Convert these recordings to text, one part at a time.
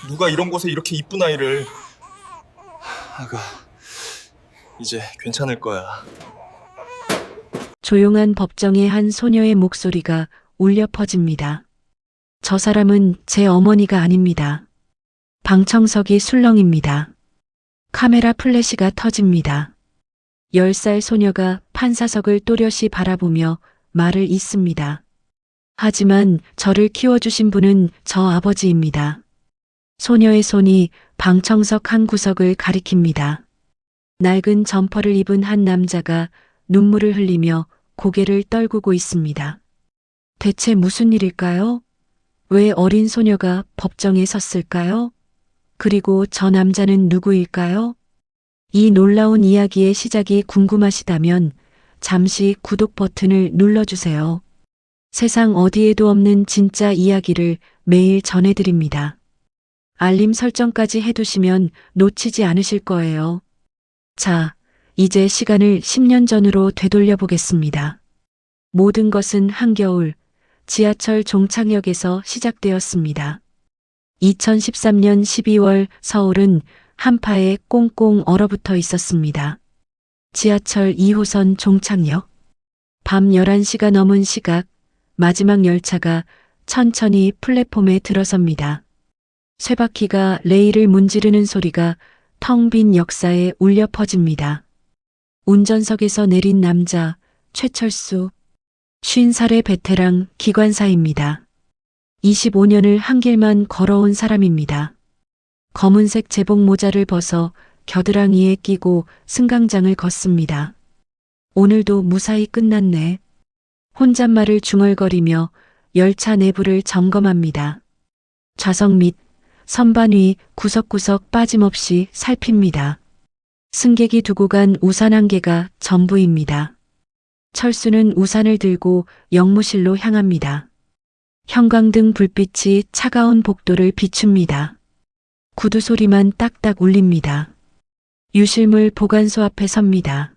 누가 이런 곳에 이렇게 이쁜 아이를. 아가, 이제 괜찮을 거야. 조용한 법정에 한 소녀의 목소리가 울려 퍼집니다. 저 사람은 제 어머니가 아닙니다. 방청석이 술렁입니다. 카메라 플래시가 터집니다. 10살 소녀가 판사석을 또렷이 바라보며 말을 잇습니다. 하지만 저를 키워주신 분은 저 아버지입니다. 소녀의 손이 방청석 한 구석을 가리킵니다. 낡은 점퍼를 입은 한 남자가 눈물을 흘리며 고개를 떨구고 있습니다. 대체 무슨 일일까요? 왜 어린 소녀가 법정에 섰을까요? 그리고 저 남자는 누구일까요? 이 놀라운 이야기의 시작이 궁금하시다면 잠시 구독 버튼을 눌러주세요. 세상 어디에도 없는 진짜 이야기를 매일 전해드립니다. 알림 설정까지 해두시면 놓치지 않으실 거예요. 자, 이제 시간을 10년 전으로 되돌려 보겠습니다. 모든 것은 한겨울 지하철 종착역에서 시작되었습니다. 2013년 12월 서울은 한파에 꽁꽁 얼어붙어 있었습니다. 지하철 2호선 종착역. 밤 11시가 넘은 시각, 마지막 열차가 천천히 플랫폼에 들어섭니다. 쇠바퀴가 레일을 문지르는 소리가 텅 빈 역사에 울려 퍼집니다. 운전석에서 내린 남자, 최철수. 50살의 베테랑 기관사입니다. 25년을 한 길만 걸어온 사람입니다. 검은색 제복 모자를 벗어 겨드랑이에 끼고 승강장을 걷습니다. 오늘도 무사히 끝났네. 혼잣말을 중얼거리며 열차 내부를 점검합니다. 좌석 및 선반 위 구석구석 빠짐없이 살핍니다. 승객이 두고 간 우산 한 개가 전부입니다. 철수는 우산을 들고 역무실로 향합니다. 형광등 불빛이 차가운 복도를 비춥니다. 구두 소리만 딱딱 울립니다. 유실물 보관소 앞에 섭니다.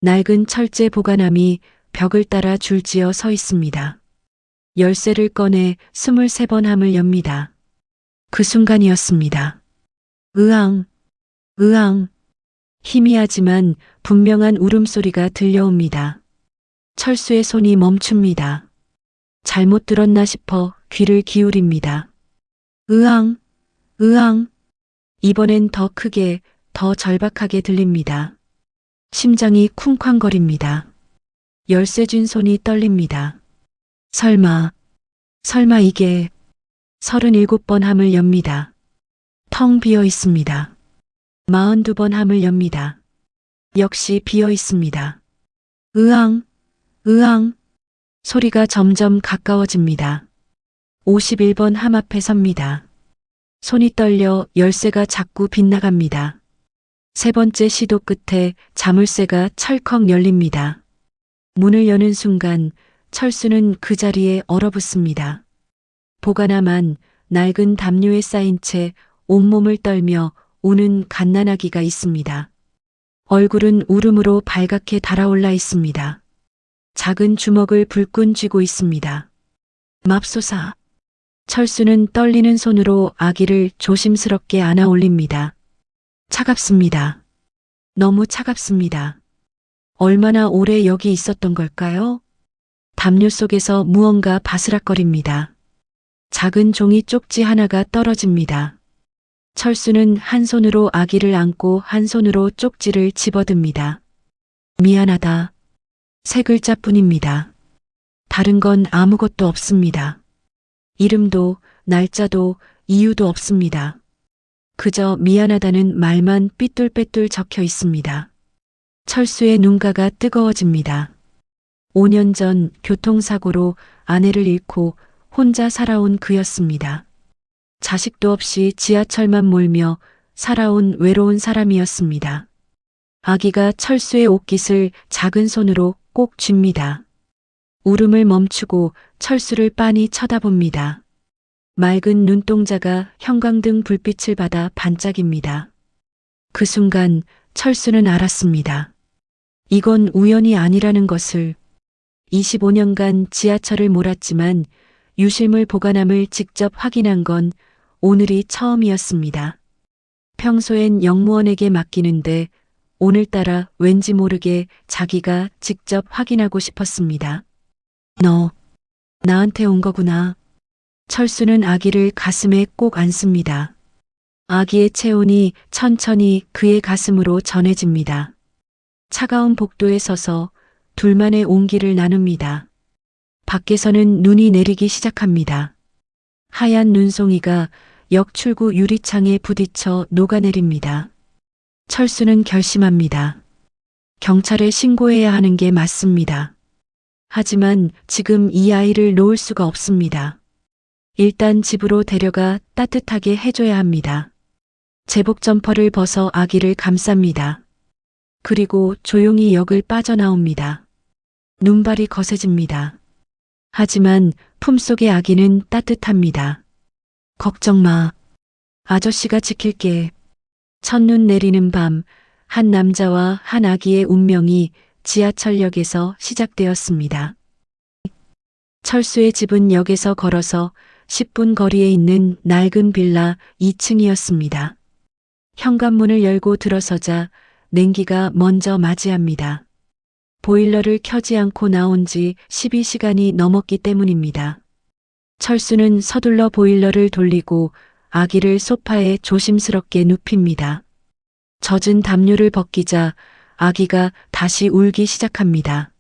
낡은 철제 보관함이 벽을 따라 줄지어 서 있습니다. 열쇠를 꺼내 23번 함을 엽니다. 그 순간이었습니다. 으앙, 으앙. 희미하지만 분명한 울음소리가 들려옵니다. 철수의 손이 멈춥니다. 잘못 들었나 싶어 귀를 기울입니다. 으앙, 으앙. 이번엔 더 크게, 더 절박하게 들립니다. 심장이 쿵쾅거립니다. 열쇠 쥔 손이 떨립니다. 설마 이게 37번 함을 엽니다. 텅 비어 있습니다. 42번 함을 엽니다. 역시 비어 있습니다. 으앙, 으앙. 소리가 점점 가까워집니다. 51번 함 앞에 섭니다. 손이 떨려 열쇠가 자꾸 빗나갑니다. 세 번째 시도 끝에 자물쇠가 철컥 열립니다. 문을 여는 순간 철수는 그 자리에 얼어붙습니다. 보관함 안 낡은 담요에 쌓인 채 온몸을 떨며 우는 갓난아기가 있습니다. 얼굴은 울음으로 발갛게 달아올라 있습니다. 작은 주먹을 불끈 쥐고 있습니다. 맙소사. 철수는 떨리는 손으로 아기를 조심스럽게 안아 올립니다. 차갑습니다. 너무 차갑습니다. 얼마나 오래 여기 있었던 걸까요? 담요 속에서 무언가 바스락거립니다. 작은 종이 쪽지 하나가 떨어집니다. 철수는 한 손으로 아기를 안고 한 손으로 쪽지를 집어듭니다. 미안하다. 세 글자뿐입니다. 다른 건 아무것도 없습니다. 이름도 날짜도 이유도 없습니다. 그저 미안하다는 말만 삐뚤빼뚤 적혀 있습니다. 철수의 눈가가 뜨거워집니다. 5년 전 교통사고로 아내를 잃고 혼자 살아온 그였습니다. 자식도 없이 지하철만 몰며 살아온 외로운 사람이었습니다. 아기가 철수의 옷깃을 작은 손으로 꼭 쥡니다. 울음을 멈추고 철수를 빤히 쳐다봅니다. 맑은 눈동자가 형광등 불빛을 받아 반짝입니다. 그 순간 철수는 알았습니다. 이건 우연이 아니라는 것을. 25년간 지하철을 몰았지만 유실물 보관함을 직접 확인한 건 오늘이 처음이었습니다. 평소엔 영무원에게 맡기는데 오늘따라 왠지 모르게 자기가 직접 확인하고 싶었습니다. 너, 나한테 온 거구나. 철수는 아기를 가슴에 꼭 안습니다. 아기의 체온이 천천히 그의 가슴으로 전해집니다. 차가운 복도에 서서 둘만의 온기를 나눕니다. 밖에서는 눈이 내리기 시작합니다. 하얀 눈송이가 역 출구 유리창에 부딪혀 녹아내립니다. 철수는 결심합니다. 경찰에 신고해야 하는 게 맞습니다. 하지만 지금 이 아이를 놓을 수가 없습니다. 일단 집으로 데려가 따뜻하게 해줘야 합니다. 제복 점퍼를 벗어 아기를 감쌉니다. 그리고 조용히 역을 빠져나옵니다. 눈발이 거세집니다. 하지만 품속의 아기는 따뜻합니다. 걱정 마. 아저씨가 지킬게. 첫눈 내리는 밤, 한 남자와 한 아기의 운명이 지하철역에서 시작되었습니다. 철수의 집은 역에서 걸어서 10분 거리에 있는 낡은 빌라 2층이었습니다. 현관문을 열고 들어서자 냉기가 먼저 맞이합니다. 보일러를 켜지 않고 나온 지 12시간이 넘었기 때문입니다. 철수는 서둘러 보일러를 돌리고 아기를 소파에 조심스럽게 눕힙니다. 젖은 담요를 벗기자 아기가 다시 울기 시작합니다.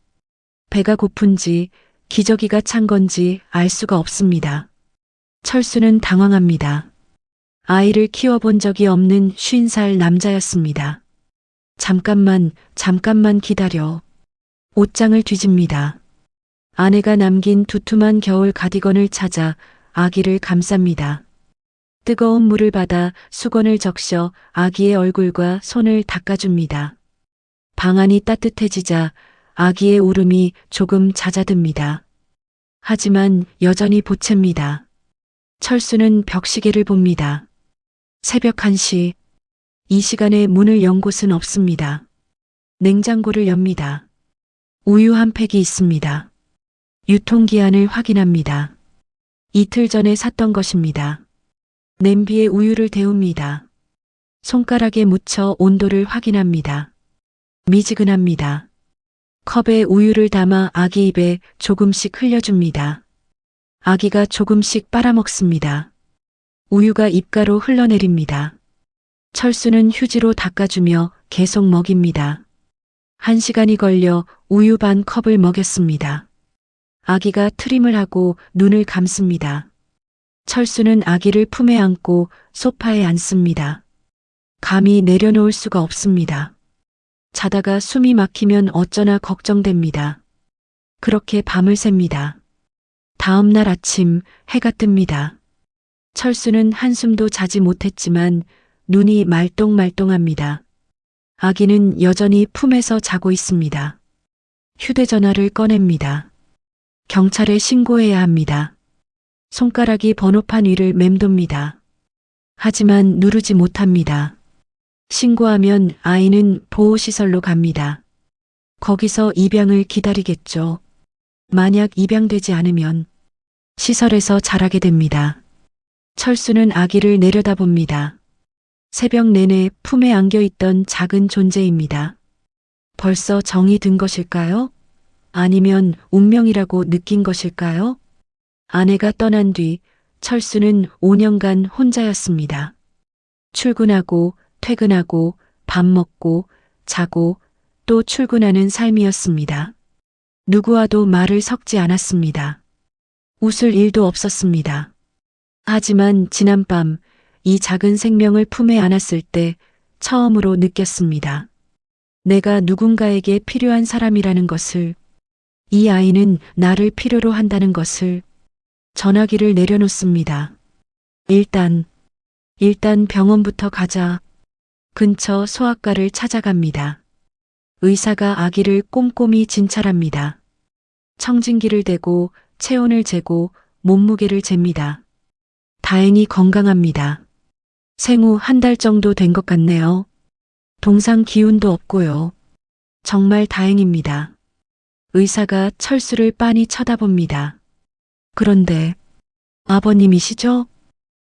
배가 고픈지 기저귀가 찬 건지 알 수가 없습니다. 철수는 당황합니다. 아이를 키워본 적이 없는 50살 남자였습니다. 잠깐만 기다려. 옷장을 뒤집니다. 아내가 남긴 두툼한 겨울 가디건을 찾아 아기를 감쌉니다. 뜨거운 물을 받아 수건을 적셔 아기의 얼굴과 손을 닦아줍니다. 방 안이 따뜻해지자 아기의 울음이 조금 잦아듭니다. 하지만 여전히 보챕니다. 철수는 벽시계를 봅니다. 새벽 1시. 이 시간에 문을 연 곳은 없습니다. 냉장고를 엽니다. 우유 한 팩이 있습니다. 유통기한을 확인합니다. 이틀 전에 샀던 것입니다. 냄비에 우유를 데웁니다. 손가락에 묻혀 온도를 확인합니다. 미지근합니다. 컵에 우유를 담아 아기 입에 조금씩 흘려줍니다. 아기가 조금씩 빨아먹습니다. 우유가 입가로 흘러내립니다. 철수는 휴지로 닦아주며 계속 먹입니다. 1시간이 걸려 우유 반 컵을 먹였습니다. 아기가 트림을 하고 눈을 감습니다. 철수는 아기를 품에 안고 소파에 앉습니다. 감히 내려놓을 수가 없습니다. 자다가 숨이 막히면 어쩌나 걱정됩니다. 그렇게 밤을 샙니다. 다음 날 아침 해가 뜹니다. 철수는 한숨도 자지 못했지만 눈이 말똥말똥합니다. 아기는 여전히 품에서 자고 있습니다. 휴대전화를 꺼냅니다. 경찰에 신고해야 합니다. 손가락이 번호판 위를 맴돕니다. 하지만 누르지 못합니다. 신고하면 아이는 보호시설로 갑니다. 거기서 입양을 기다리겠죠. 만약 입양되지 않으면 시설에서 자라게 됩니다. 철수는 아기를 내려다봅니다. 새벽 내내 품에 안겨있던 작은 존재입니다. 벌써 정이 든 것일까요? 아니면 운명이라고 느낀 것일까요? 아내가 떠난 뒤 철수는 5년간 혼자였습니다. 출근하고 퇴근하고 밥 먹고 자고 또 출근하는 삶이었습니다. 누구와도 말을 섞지 않았습니다. 웃을 일도 없었습니다. 하지만 지난밤 이 작은 생명을 품에 안았을 때 처음으로 느꼈습니다. 내가 누군가에게 필요한 사람이라는 것을, 이 아이는 나를 필요로 한다는 것을. 전화기를 내려놓습니다. 일단 병원부터 가자. 근처 소아과를 찾아갑니다. 의사가 아기를 꼼꼼히 진찰합니다. 청진기를 대고 체온을 재고 몸무게를 잽니다. 다행히 건강합니다. 생후 1달 정도 된 것 같네요. 동상 기운도 없고요. 정말 다행입니다. 의사가 철수를 빤히 쳐다봅니다. 그런데 아버님이시죠?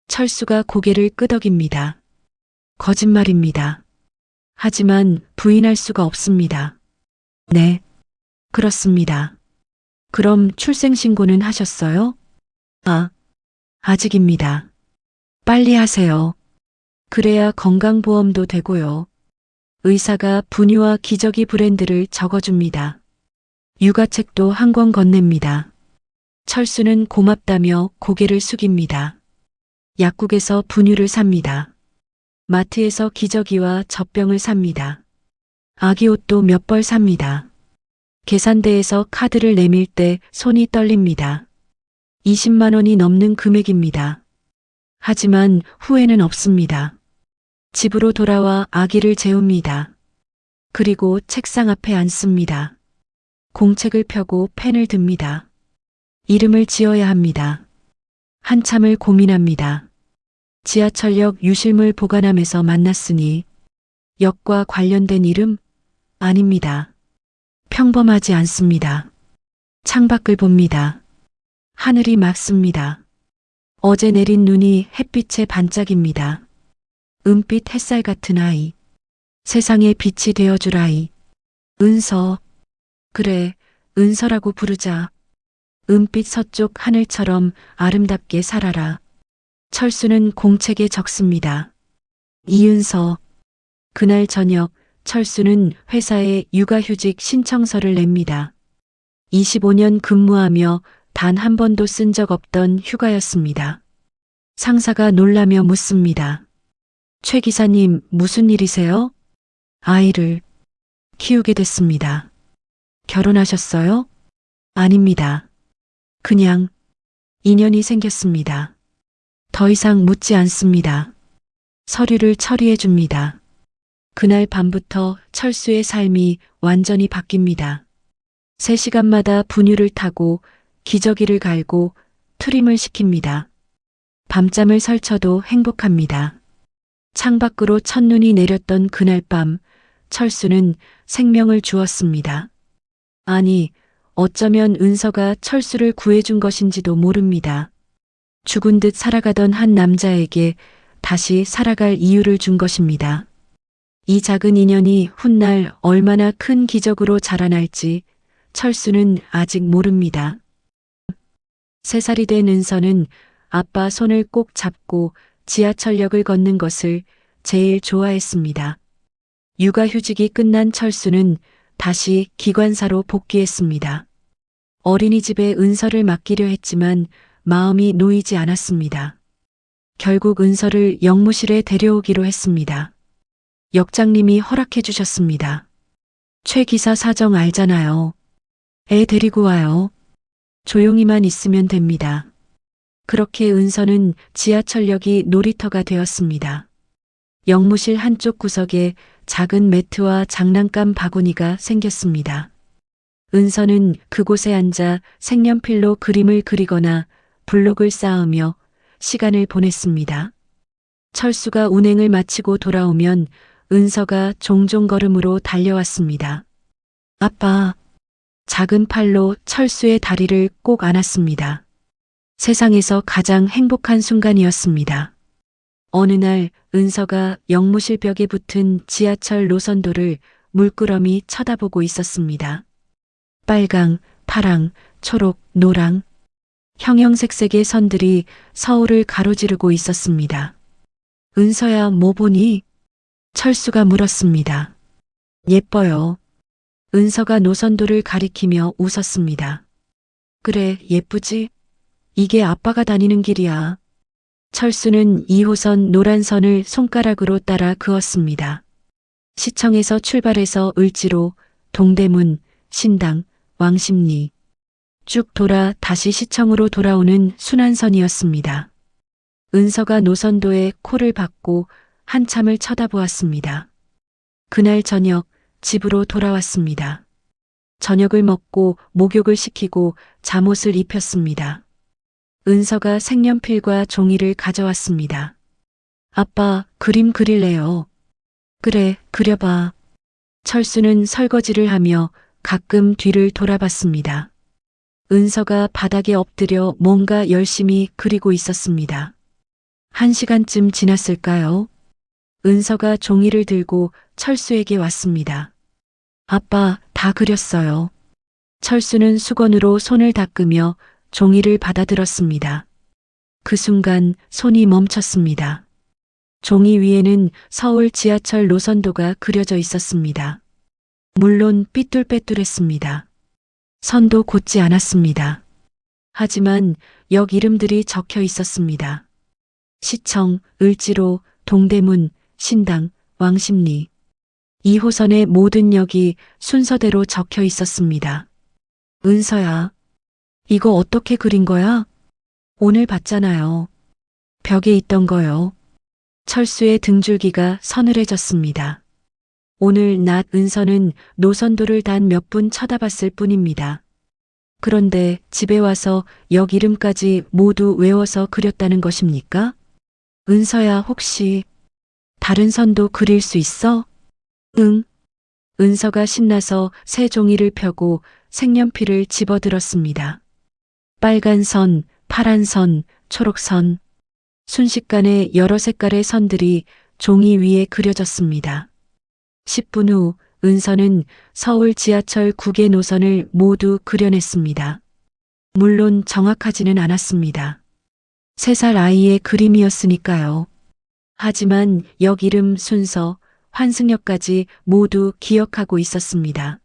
철수가 고개를 끄덕입니다. 거짓말입니다. 하지만 부인할 수가 없습니다. 네, 그렇습니다. 그럼 출생신고는 하셨어요? 아직입니다. 빨리 하세요. 그래야 건강보험도 되고요. 의사가 분유와 기저귀 브랜드를 적어줍니다. 육아책도 한 권 건넵니다. 철수는 고맙다며 고개를 숙입니다. 약국에서 분유를 삽니다. 마트에서 기저귀와 젖병을 삽니다. 아기 옷도 몇 벌 삽니다. 계산대에서 카드를 내밀 때 손이 떨립니다. 20만 원이 넘는 금액입니다. 하지만 후회는 없습니다. 집으로 돌아와 아기를 재웁니다. 그리고 책상 앞에 앉습니다. 공책을 펴고 펜을 듭니다. 이름을 지어야 합니다. 한참을 고민합니다. 지하철역 유실물 보관함에서 만났으니 역과 관련된 이름? 아닙니다. 평범하지 않습니다. 창밖을 봅니다. 하늘이 맑습니다. 어제 내린 눈이 햇빛에 반짝입니다. 은빛 햇살 같은 아이. 세상에 빛이 되어줄 아이. 은서. 그래, 은서라고 부르자. 은빛 서쪽 하늘처럼 아름답게 살아라. 철수는 공책에 적습니다. 이은서. 그날 저녁 철수는 회사에 육아휴직 신청서를 냅니다. 25년 근무하며 단 한 번도 쓴 적 없던 휴가였습니다. 상사가 놀라며 묻습니다. 최 기사님, 무슨 일이세요? 아이를 키우게 됐습니다. 결혼하셨어요? 아닙니다. 그냥 인연이 생겼습니다. 더 이상 묻지 않습니다. 서류를 처리해 줍니다. 그날 밤부터 철수의 삶이 완전히 바뀝니다. 3시간마다 분유를 타고 기저귀를 갈고 트림을 시킵니다. 밤잠을 설쳐도 행복합니다. 창밖으로 첫눈이 내렸던 그날 밤 철수는 생명을 주었습니다. 아니, 어쩌면 은서가 철수를 구해준 것인지도 모릅니다. 죽은 듯 살아가던 한 남자에게 다시 살아갈 이유를 준 것입니다. 이 작은 인연이 훗날 얼마나 큰 기적으로 자라날지 철수는 아직 모릅니다. 3살이 된 은서는 아빠 손을 꼭 잡고 지하철역을 걷는 것을 제일 좋아했습니다. 육아휴직이 끝난 철수는 다시 기관사로 복귀했습니다. 어린이집에 은서를 맡기려 했지만 마음이 놓이지 않았습니다. 결국 은서를 영무실에 데려오기로 했습니다. 역장님이 허락해 주셨습니다. 최 기사 사정 알잖아요. 애 데리고 와요. 조용히만 있으면 됩니다. 그렇게 은서는 지하철역이 놀이터가 되었습니다. 영무실 한쪽 구석에 작은 매트와 장난감 바구니가 생겼습니다. 은서는 그곳에 앉아 색연필로 그림을 그리거나 블록을 쌓으며 시간을 보냈습니다. 철수가 운행을 마치고 돌아오면 은서가 종종 걸음으로 달려왔습니다. 아빠. 작은 팔로 철수의 다리를 꼭 안았습니다. 세상에서 가장 행복한 순간이었습니다. 어느 날 은서가 영무실 벽에 붙은 지하철 노선도를 물끄러미 쳐다보고 있었습니다. 빨강, 파랑, 초록, 노랑, 형형색색의 선들이 서울을 가로지르고 있었습니다. 은서야, 뭐 보니? 철수가 물었습니다. 예뻐요. 은서가 노선도를 가리키며 웃었습니다. 그래, 예쁘지? 이게 아빠가 다니는 길이야. 철수는 2호선 노란 선을 손가락으로 따라 그었습니다. 시청에서 출발해서 을지로, 동대문, 신당, 왕십리 쭉 돌아 다시 시청으로 돌아오는 순환선이었습니다. 은서가 노선도에 코를 박고 한참을 쳐다보았습니다. 그날 저녁 집으로 돌아왔습니다. 저녁을 먹고 목욕을 시키고 잠옷을 입혔습니다. 은서가 색연필과 종이를 가져왔습니다. 아빠, 그림 그릴래요. 그래, 그려봐. 철수는 설거지를 하며 가끔 뒤를 돌아봤습니다. 은서가 바닥에 엎드려 뭔가 열심히 그리고 있었습니다. 1시간쯤 지났을까요? 은서가 종이를 들고 철수에게 왔습니다. 아빠, 다 그렸어요. 철수는 수건으로 손을 닦으며 종이를 받아들었습니다. 그 순간 손이 멈췄습니다. 종이 위에는 서울 지하철 노선도가 그려져 있었습니다. 물론 삐뚤빼뚤했습니다. 선도 곧지 않았습니다. 하지만 역 이름들이 적혀 있었습니다. 시청, 을지로, 동대문, 신당, 왕십리. 2호선의 모든 역이 순서대로 적혀 있었습니다. 은서야, 이거 어떻게 그린 거야? 오늘 봤잖아요. 벽에 있던 거요. 철수의 등줄기가 서늘해졌습니다. 오늘 낮 은서는 노선도를 단 몇 분 쳐다봤을 뿐입니다. 그런데 집에 와서 역 이름까지 모두 외워서 그렸다는 것입니까? 은서야, 혹시 다른 선도 그릴 수 있어? 응. 은서가 신나서 새 종이를 펴고 색연필을 집어들었습니다. 빨간 선, 파란 선, 초록 선. 순식간에 여러 색깔의 선들이 종이 위에 그려졌습니다. 10분 후 은서는 서울 지하철 9개 노선을 모두 그려냈습니다. 물론 정확하지는 않았습니다. 3살 아이의 그림이었으니까요. 하지만 역 이름 순서, 환승역까지 모두 기억하고 있었습니다.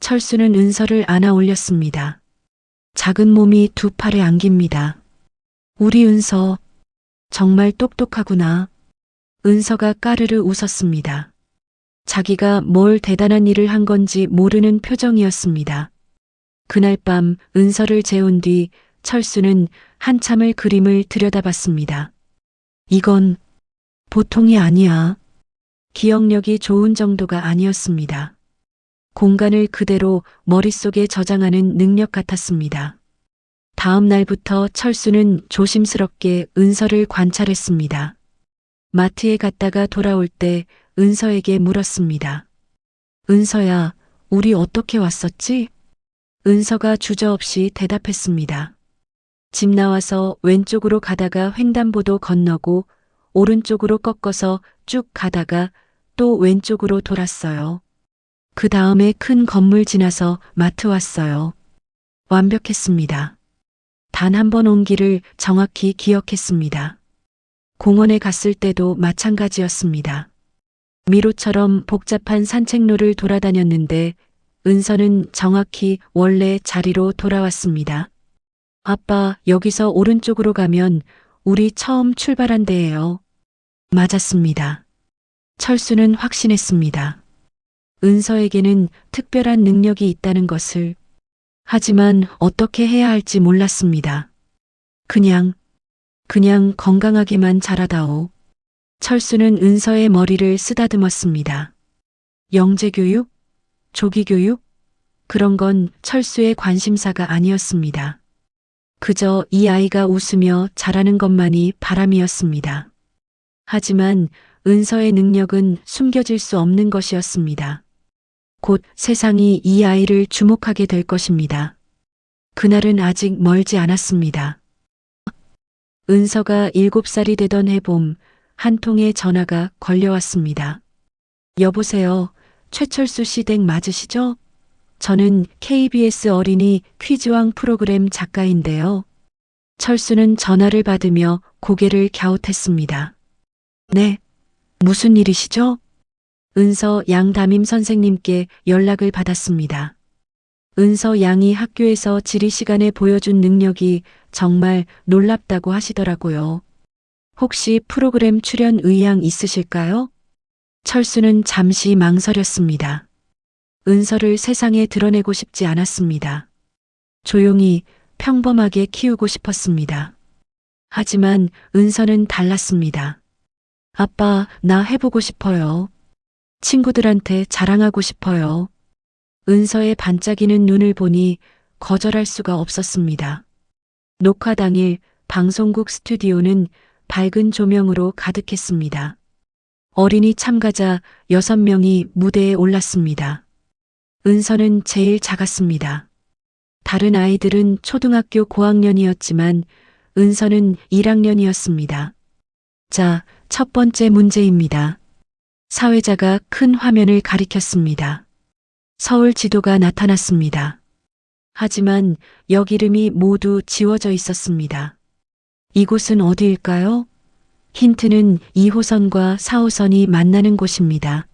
철수는 은서를 안아 올렸습니다. 작은 몸이 두 팔에 안깁니다. 우리 은서, 정말 똑똑하구나. 은서가 까르르 웃었습니다. 자기가 뭘 대단한 일을 한 건지 모르는 표정이었습니다. 그날 밤 은서를 재운 뒤 철수는 한참을 그림을 들여다봤습니다. 이건 보통이 아니야. 기억력이 좋은 정도가 아니었습니다. 공간을 그대로 머릿속에 저장하는 능력 같았습니다. 다음 날부터 철수는 조심스럽게 은서를 관찰했습니다. 마트에 갔다가 돌아올 때 은서에게 물었습니다. 은서야, 우리 어떻게 왔었지? 은서가 주저없이 대답했습니다. 집 나와서 왼쪽으로 가다가 횡단보도 건너고 오른쪽으로 꺾어서 쭉 가다가 또 왼쪽으로 돌았어요. 그 다음에 큰 건물 지나서 마트 왔어요. 완벽했습니다. 단 한 번 온 길을 정확히 기억했습니다. 공원에 갔을 때도 마찬가지였습니다. 미로처럼 복잡한 산책로를 돌아다녔는데 은서는 정확히 원래 자리로 돌아왔습니다. 아빠, 여기서 오른쪽으로 가면 우리 처음 출발한 데예요. 맞았습니다. 철수는 확신했습니다. 은서에게는 특별한 능력이 있다는 것을. 하지만 어떻게 해야 할지 몰랐습니다. 그냥 건강하게만 자라다오. 철수는 은서의 머리를 쓰다듬었습니다. 영재교육? 조기교육? 그런 건 철수의 관심사가 아니었습니다. 그저 이 아이가 웃으며 자라는 것만이 바람이었습니다. 하지만 은서의 능력은 숨겨질 수 없는 것이었습니다. 곧 세상이 이 아이를 주목하게 될 것입니다. 그날은 아직 멀지 않았습니다. 은서가 7살이 되던 해봄, 한 통의 전화가 걸려왔습니다. 여보세요, 최철수 씨 댁 맞으시죠? 저는 KBS 어린이 퀴즈왕 프로그램 작가인데요. 철수는 전화를 받으며 고개를 갸웃했습니다. 네, 무슨 일이시죠? 은서 양 담임 선생님께 연락을 받았습니다. 은서 양이 학교에서 지리 시간에 보여준 능력이 정말 놀랍다고 하시더라고요. 혹시 프로그램 출연 의향 있으실까요? 철수는 잠시 망설였습니다. 은서를 세상에 드러내고 싶지 않았습니다. 조용히 평범하게 키우고 싶었습니다. 하지만 은서는 달랐습니다. 아빠, 나 해보고 싶어요. 친구들한테 자랑하고 싶어요. 은서의 반짝이는 눈을 보니 거절할 수가 없었습니다. 녹화 당일 방송국 스튜디오는 밝은 조명으로 가득했습니다. 어린이 참가자 6명이 무대에 올랐습니다. 은서는 제일 작았습니다. 다른 아이들은 초등학교 고학년이었지만 은서는 1학년이었습니다. 자, 첫 번째 문제입니다. 사회자가 큰 화면을 가리켰습니다. 서울 지도가 나타났습니다. 하지만 역 이름이 모두 지워져 있었습니다. 이곳은 어디일까요? 힌트는 2호선과 4호선이 만나는 곳입니다.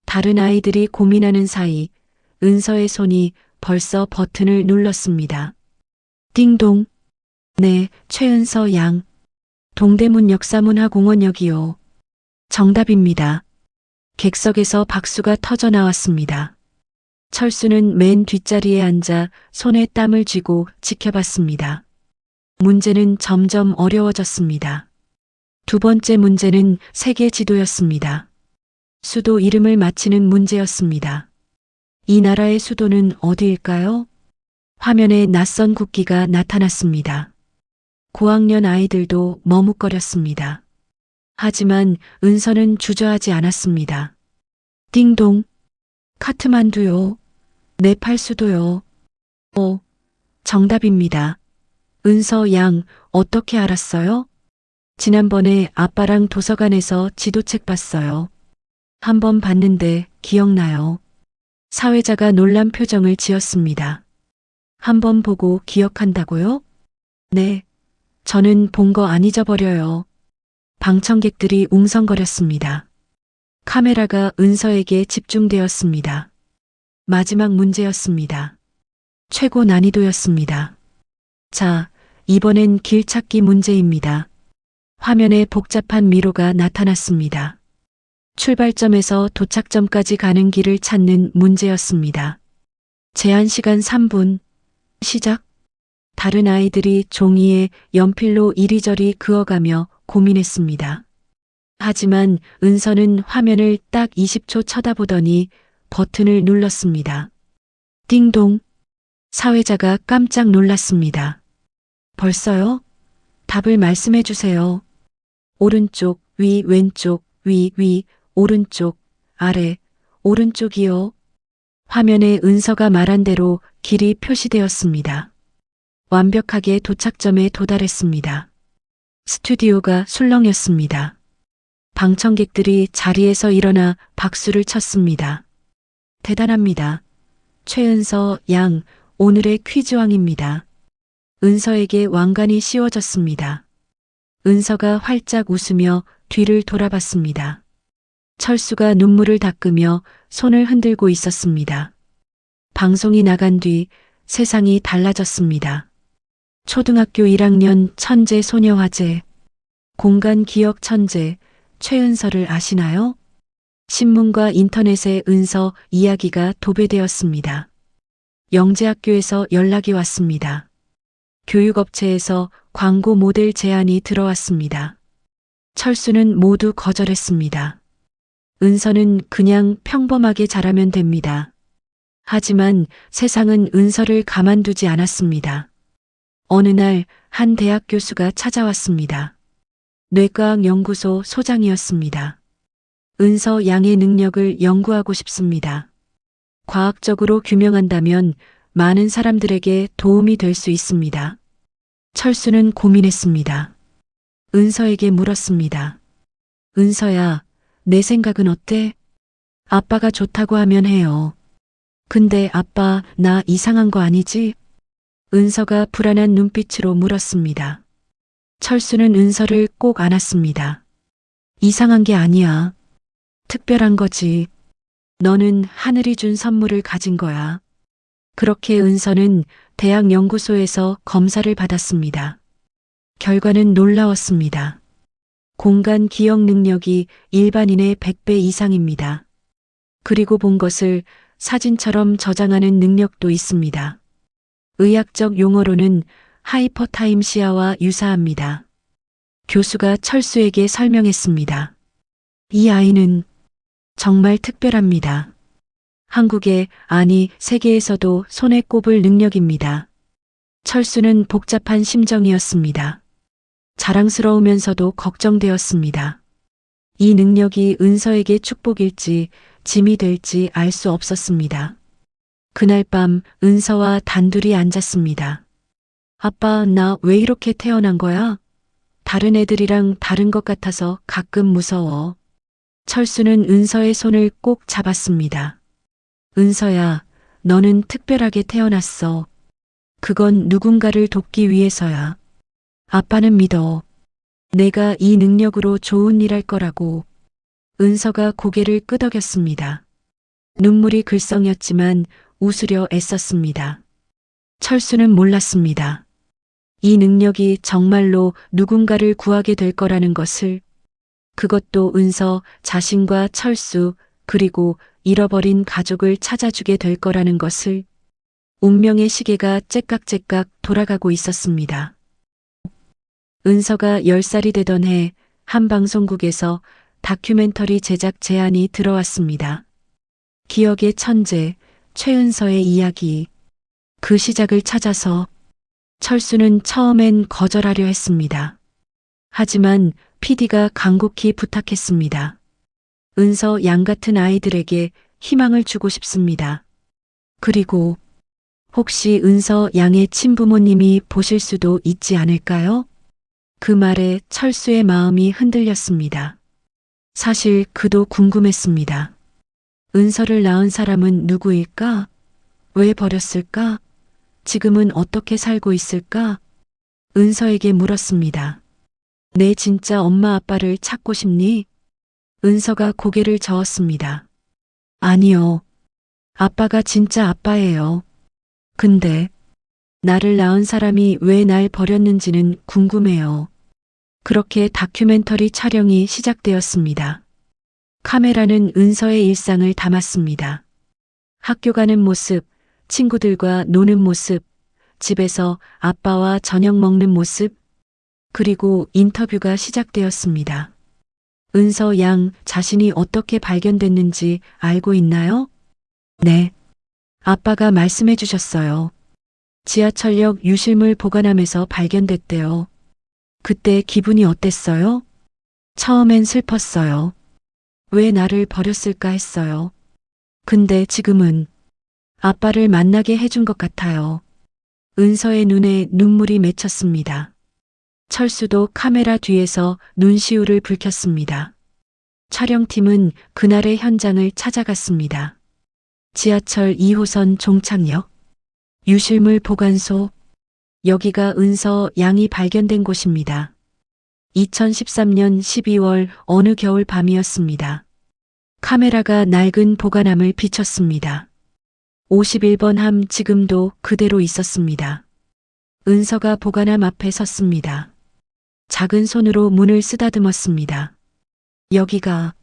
다른 아이들이 고민하는 사이 은서의 손이 벌써 버튼을 눌렀습니다. 띵동. 네, 최은서 양. 동대문 역사문화공원역이요. 정답입니다. 객석에서 박수가 터져 나왔습니다. 철수는 맨 뒷자리에 앉아 손에 땀을 쥐고 지켜봤습니다. 문제는 점점 어려워졌습니다. 두 번째 문제는 세계 지도였습니다. 수도 이름을 맞히는 문제였습니다. 이 나라의 수도는 어디일까요? 화면에 낯선 국기가 나타났습니다. 고학년 아이들도 머뭇거렸습니다. 하지만 은서는 주저하지 않았습니다. 띵동. 카트만두요. 네팔 수도요. 정답입니다. 은서 양, 어떻게 알았어요? 지난번에 아빠랑 도서관에서 지도책 봤어요. 한번 봤는데 기억나요. 사회자가 놀란 표정을 지었습니다. 한번 보고 기억한다고요? 네. 저는 본 거 안 잊어버려요. 방청객들이 웅성거렸습니다. 카메라가 은서에게 집중되었습니다. 마지막 문제였습니다. 최고 난이도였습니다. 자, 이번엔 길찾기 문제입니다. 화면에 복잡한 미로가 나타났습니다. 출발점에서 도착점까지 가는 길을 찾는 문제였습니다. 제한 시간 3분. 시작. 다른 아이들이 종이에 연필로 이리저리 그어가며 고민했습니다. 하지만 은서는 화면을 딱 20초 쳐다보더니 버튼을 눌렀습니다. 띵동. 사회자가 깜짝 놀랐습니다. 벌써요? 답을 말씀해 주세요. 오른쪽, 위, 왼쪽, 위, 오른쪽, 아래, 오른쪽이요. 화면에 은서가 말한 대로 길이 표시되었습니다. 완벽하게 도착점에 도달했습니다. 스튜디오가 술렁였습니다. 방청객들이 자리에서 일어나 박수를 쳤습니다. 대단합니다. 최은서 양, 오늘의 퀴즈왕입니다. 은서에게 왕관이 씌워졌습니다. 은서가 활짝 웃으며 뒤를 돌아봤습니다. 철수가 눈물을 닦으며 손을 흔들고 있었습니다. 방송이 나간 뒤 세상이 달라졌습니다. 초등학교 1학년 천재 소녀화제, 공간 기억 천재, 최은서를 아시나요? 신문과 인터넷에 은서 이야기가 도배되었습니다. 영재학교에서 연락이 왔습니다. 교육업체에서 광고 모델 제안이 들어왔습니다. 철수는 모두 거절했습니다. 은서는 그냥 평범하게 자라면 됩니다. 하지만 세상은 은서를 가만두지 않았습니다. 어느 날 한 대학 교수가 찾아왔습니다. 뇌과학 연구소 소장이었습니다. 은서 양의 능력을 연구하고 싶습니다. 과학적으로 규명한다면 많은 사람들에게 도움이 될 수 있습니다. 철수는 고민했습니다. 은서에게 물었습니다. 은서야, 내 생각은 어때? 아빠가 좋다고 하면 해요. 근데 아빠, 나 이상한 거 아니지? 은서가 불안한 눈빛으로 물었습니다. 철수는 은서를 꼭 안았습니다. 이상한 게 아니야. 특별한 거지. 너는 하늘이 준 선물을 가진 거야. 그렇게 은서는 대학 연구소에서 검사를 받았습니다. 결과는 놀라웠습니다. 공간 기억 능력이 일반인의 100배 이상입니다. 그리고 본 것을 사진처럼 저장하는 능력도 있습니다. 의학적 용어로는 하이퍼타임시아와 유사합니다. 교수가 철수에게 설명했습니다. 이 아이는 정말 특별합니다. 한국에, 아니 세계에서도 손에 꼽을 능력입니다. 철수는 복잡한 심정이었습니다. 자랑스러우면서도 걱정되었습니다. 이 능력이 은서에게 축복일지 짐이 될지 알 수 없었습니다. 그날 밤 은서와 단둘이 앉았습니다. 아빠, 나 왜 이렇게 태어난 거야? 다른 애들이랑 다른 것 같아서 가끔 무서워. 철수는 은서의 손을 꼭 잡았습니다. 은서야, 너는 특별하게 태어났어. 그건 누군가를 돕기 위해서야. 아빠는 믿어. 내가 이 능력으로 좋은 일 할 거라고. 은서가 고개를 끄덕였습니다. 눈물이 글썽였지만 웃으려 애썼습니다. 철수는 몰랐습니다. 이 능력이 정말로 누군가를 구하게 될 거라는 것을. 그것도 은서 자신과 철수 그리고 잃어버린 가족을 찾아주게 될 거라는 것을. 운명의 시계가 째깍째깍 돌아가고 있었습니다. 은서가 10살이 되던 해 한 방송국에서 다큐멘터리 제작 제안이 들어왔습니다. 기억의 천재 최은서의 이야기. 그 시작을 찾아서 철수는 처음엔 거절하려 했습니다. 하지만 PD가 간곡히 부탁했습니다. 은서 양 같은 아이들에게 희망을 주고 싶습니다. 그리고 혹시 은서 양의 친부모님이 보실 수도 있지 않을까요? 그 말에 철수의 마음이 흔들렸습니다. 사실 그도 궁금했습니다. 은서를 낳은 사람은 누구일까? 왜 버렸을까? 지금은 어떻게 살고 있을까? 은서에게 물었습니다. 내 진짜 엄마 아빠를 찾고 싶니? 은서가 고개를 저었습니다. 아니요. 아빠가 진짜 아빠예요. 근데 나를 낳은 사람이 왜 날 버렸는지는 궁금해요. 그렇게 다큐멘터리 촬영이 시작되었습니다. 카메라는 은서의 일상을 담았습니다. 학교 가는 모습, 친구들과 노는 모습, 집에서 아빠와 저녁 먹는 모습, 그리고 인터뷰가 시작되었습니다. 은서 양 자신이 어떻게 발견됐는지 알고 있나요? 네. 아빠가 말씀해 주셨어요. 지하철역 유실물 보관함에서 발견됐대요. 그때 기분이 어땠어요? 처음엔 슬펐어요. 왜 나를 버렸을까 했어요. 근데 지금은 아빠를 만나게 해준 것 같아요. 은서의 눈에 눈물이 맺혔습니다. 철수도 카메라 뒤에서 눈시울을 붉혔습니다. 촬영팀은 그날의 현장을 찾아갔습니다. 지하철 2호선 종착역, 유실물 보관소, 여기가 은서 양이 발견된 곳입니다. 2013년 12월 어느 겨울 밤이었습니다. 카메라가 낡은 보관함을 비췄습니다. 51번 함 지금도 그대로 있었습니다. 은서가 보관함 앞에 섰습니다. 작은 손으로 문을 쓰다듬었습니다. 여기가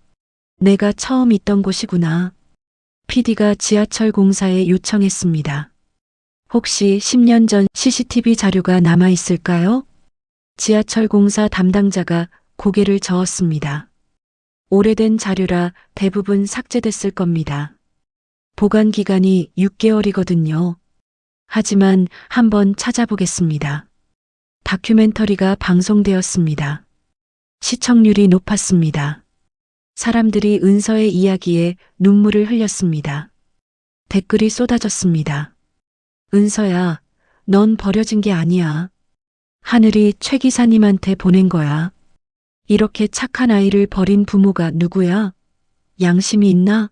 내가 처음 있던 곳이구나. PD가 지하철 공사에 요청했습니다. 혹시 10년 전 CCTV 자료가 남아 있을까요? 지하철 공사 담당자가 고개를 저었습니다. 오래된 자료라 대부분 삭제됐을 겁니다. 보관 기간이 6개월이거든요. 하지만 한번 찾아보겠습니다. 다큐멘터리가 방송되었습니다. 시청률이 높았습니다. 사람들이 은서의 이야기에 눈물을 흘렸습니다. 댓글이 쏟아졌습니다. 은서야, 넌 버려진 게 아니야. 하늘이 최 기사님한테 보낸 거야. 이렇게 착한 아이를 버린 부모가 누구야? 양심이 있나?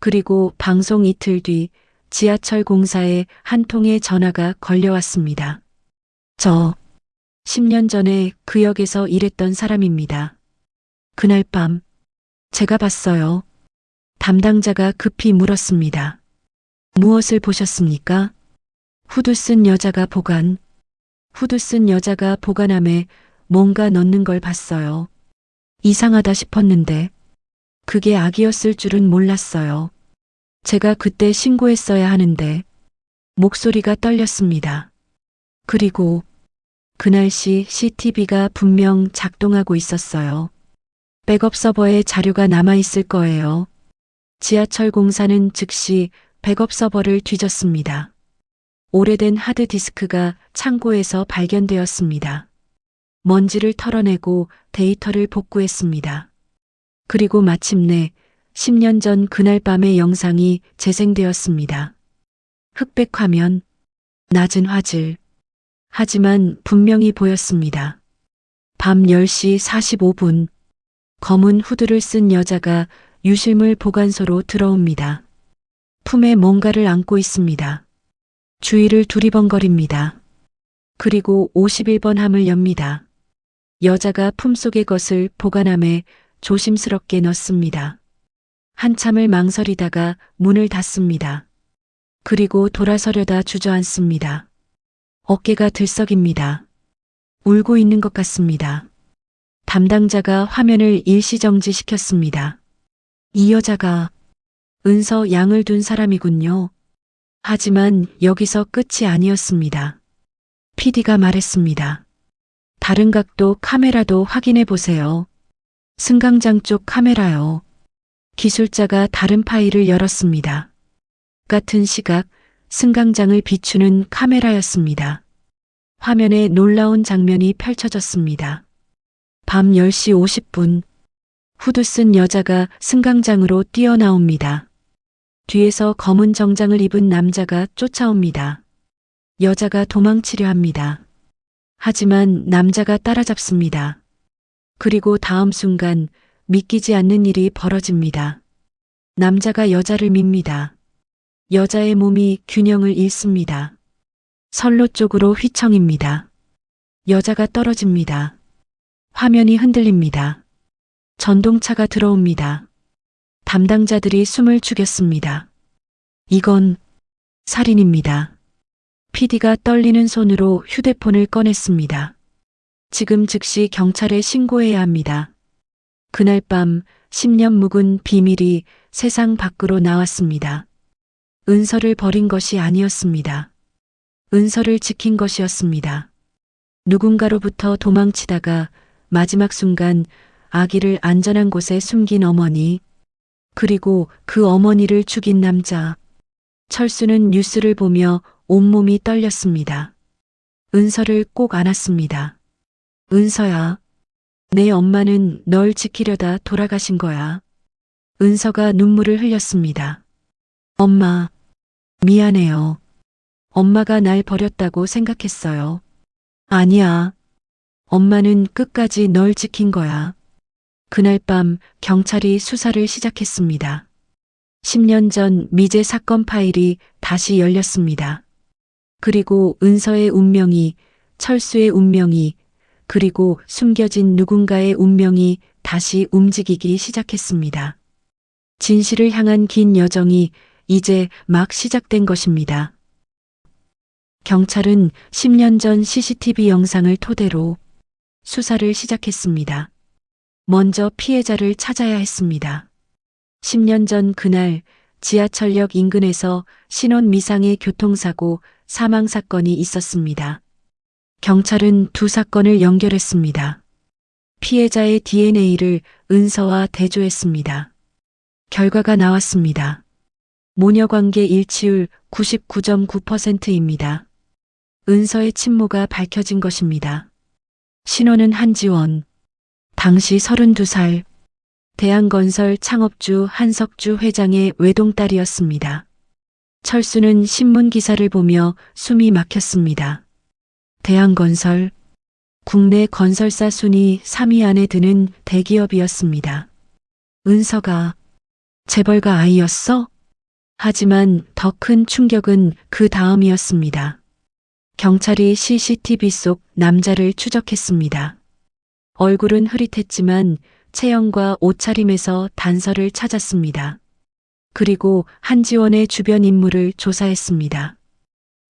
그리고 방송 이틀 뒤 지하철 공사에 한 통의 전화가 걸려왔습니다. 저 10년 전에 그 역에서 일했던 사람입니다. 그날 밤 제가 봤어요. 담당자가 급히 물었습니다. 무엇을 보셨습니까? 후드 쓴 여자가 보관함에 뭔가 넣는 걸 봤어요. 이상하다 싶었는데 그게 아기였을 줄은 몰랐어요. 제가 그때 신고했어야 하는데 목소리가 떨렸습니다. 그리고 그날 CCTV가 분명 작동하고 있었어요. 백업 서버에 자료가 남아있을 거예요. 지하철 공사는 즉시 백업 서버를 뒤졌습니다. 오래된 하드디스크가 창고에서 발견되었습니다. 먼지를 털어내고 데이터를 복구했습니다. 그리고 마침내 10년 전 그날 밤의 영상이 재생되었습니다. 흑백 화면, 낮은 화질. 하지만 분명히 보였습니다. 밤 10시 45분. 검은 후드를 쓴 여자가 유실물 보관소로 들어옵니다. 품에 뭔가를 안고 있습니다. 주위를 두리번거립니다. 그리고 51번 함을 엽니다. 여자가 품속의 것을 보관함에 조심스럽게 넣습니다. 한참을 망설이다가 문을 닫습니다. 그리고 돌아서려다 주저앉습니다. 어깨가 들썩입니다. 울고 있는 것 같습니다. 담당자가 화면을 일시정지시켰습니다. 이 여자가 은서 양을 둔 사람이군요. 하지만 여기서 끝이 아니었습니다. PD가 말했습니다. 다른 각도 카메라도 확인해 보세요. 승강장 쪽 카메라요. 기술자가 다른 파일을 열었습니다. 같은 시각 승강장을 비추는 카메라였습니다. 화면에 놀라운 장면이 펼쳐졌습니다. 밤 10시 50분, 후드 쓴 여자가 승강장으로 뛰어나옵니다. 뒤에서 검은 정장을 입은 남자가 쫓아옵니다. 여자가 도망치려 합니다. 하지만 남자가 따라잡습니다. 그리고 다음 순간 믿기지 않는 일이 벌어집니다. 남자가 여자를 밉니다. 여자의 몸이 균형을 잃습니다. 선로 쪽으로 휘청입니다. 여자가 떨어집니다. 화면이 흔들립니다. 전동차가 들어옵니다. 담당자들이 숨을 죽였습니다. 이건 살인입니다. PD가 떨리는 손으로 휴대폰을 꺼냈습니다. 지금 즉시 경찰에 신고해야 합니다. 그날 밤 10년 묵은 비밀이 세상 밖으로 나왔습니다. 은서를 버린 것이 아니었습니다. 은서를 지킨 것이었습니다. 누군가로부터 도망치다가 마지막 순간 아기를 안전한 곳에 숨긴 어머니, 그리고 그 어머니를 죽인 남자. 철수는 뉴스를 보며 온몸이 떨렸습니다. 은서를 꼭 안았습니다. 은서야, 내 엄마는 널 지키려다 돌아가신 거야. 은서가 눈물을 흘렸습니다. 엄마, 미안해요. 엄마가 날 버렸다고 생각했어요. 아니야. 엄마는 끝까지 널 지킨 거야. 그날 밤 경찰이 수사를 시작했습니다. 10년 전 미제 사건 파일이 다시 열렸습니다. 그리고 은서의 운명이, 철수의 운명이, 그리고 숨겨진 누군가의 운명이 다시 움직이기 시작했습니다. 진실을 향한 긴 여정이 이제 막 시작된 것입니다. 경찰은 10년 전 CCTV 영상을 토대로 수사를 시작했습니다. 먼저 피해자를 찾아야 했습니다. 10년 전 그날 지하철역 인근에서 신원 미상의 교통사고 사망 사건이 있었습니다. 경찰은 두 사건을 연결했습니다. 피해자의 DNA를 은서와 대조했습니다. 결과가 나왔습니다. 모녀관계 일치율 99.9%입니다. 은서의 친모가 밝혀진 것입니다. 신원은 한지원, 당시 32살, 대한건설 창업주 한석주 회장의 외동딸이었습니다. 철수는 신문 기사를 보며 숨이 막혔습니다. 대한건설, 국내 건설사 순위 3위 안에 드는 대기업이었습니다. 은서가 재벌가 아이였어? 하지만 더 큰 충격은 그 다음이었습니다. 경찰이 CCTV 속 남자를 추적했습니다. 얼굴은 흐릿했지만 체형과 옷차림에서 단서를 찾았습니다. 그리고 한지원의 주변 인물을 조사했습니다.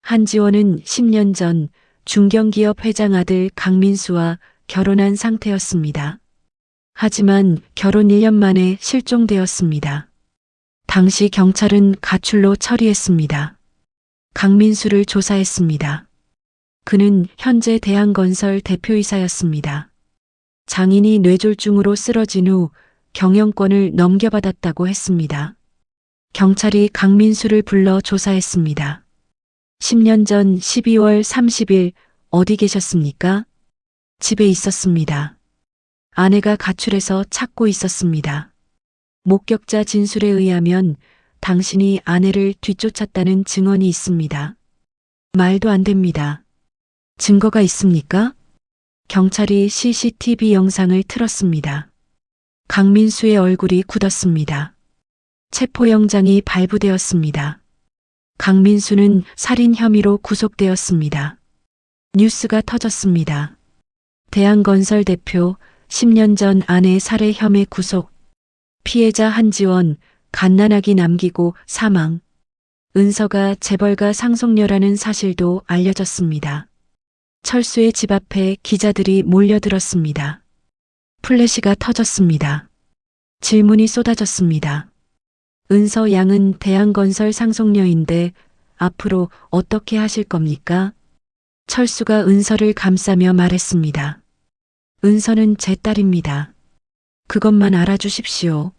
한지원은 10년 전 중견기업 회장 아들 강민수와 결혼한 상태였습니다. 하지만 결혼 1년 만에 실종되었습니다. 당시 경찰은 가출로 처리했습니다. 강민수를 조사했습니다. 그는 현재 대한건설 대표이사였습니다. 장인이 뇌졸중으로 쓰러진 후 경영권을 넘겨받았다고 했습니다. 경찰이 강민수를 불러 조사했습니다. 10년 전 12월 30일 어디 계셨습니까? 집에 있었습니다. 아내가 가출해서 찾고 있었습니다. 목격자 진술에 의하면 당신이 아내를 뒤쫓았다는 증언이 있습니다. 말도 안 됩니다. 증거가 있습니까? 경찰이 CCTV 영상을 틀었습니다. 강민수의 얼굴이 굳었습니다. 체포영장이 발부되었습니다. 강민수는 살인 혐의로 구속되었습니다. 뉴스가 터졌습니다. 대한건설 대표 10년 전 아내 살해 혐의 구속. 피해자 한지원 갓난아기 남기고 사망. 은서가 재벌가 상속녀라는 사실도 알려졌습니다. 철수의 집 앞에 기자들이 몰려들었습니다. 플래시가 터졌습니다. 질문이 쏟아졌습니다. 은서 양은 대한건설 상속녀인데 앞으로 어떻게 하실 겁니까? 철수가 은서를 감싸며 말했습니다. 은서는 제 딸입니다. 그것만 알아주십시오.